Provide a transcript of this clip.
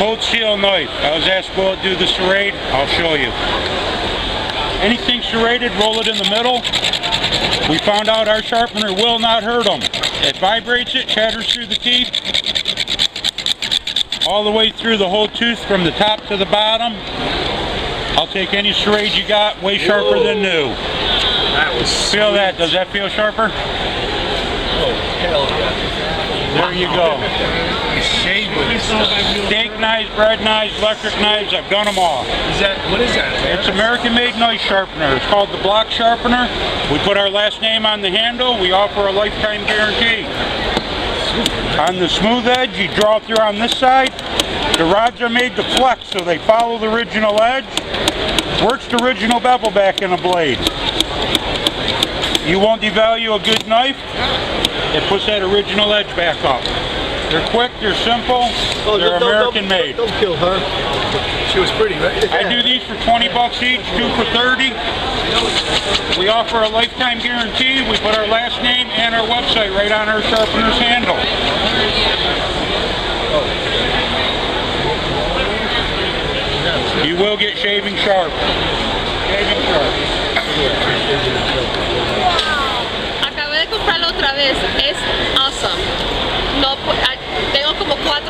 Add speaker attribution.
Speaker 1: Cold steel knife. I was asked, will it do the serrate? I'll show you. Anything serrated, roll it in the middle. We found out our sharpener will not hurt them. It vibrates it, chatters through the teeth, all the way through the whole tooth from the top to the bottom. I'll take any serrate you got, way sharper than new.
Speaker 2: That was
Speaker 1: Feel
Speaker 2: sweet.
Speaker 1: that? Does that feel sharper?
Speaker 2: Oh, hell yeah.
Speaker 1: There you go.
Speaker 2: Shave with this stuff.
Speaker 1: Steak knives, bread knives, electric knives, I've done them all.
Speaker 2: What is that?
Speaker 1: It's American-made knife sharpener. It's called the block sharpener. We put our last name on the handle. We offer a lifetime guarantee. On the smooth edge, you draw through on this side. The rods are made to flex, so they follow the original edge. Works the original bevel back in a blade. You won't devalue a good knife. It puts that original edge back up. They're quick, they're simple, they're American-made.
Speaker 2: Don't kill her. She was pretty, right?
Speaker 1: I do these for 20 bucks each, 2 for 30. We offer a lifetime guarantee. We put our last name and our website right on our sharpener's handle. You will get shaving sharp. Shaving sharp.
Speaker 3: Acabé de comprarlo otra vez. Es awesome. No, tengo como 4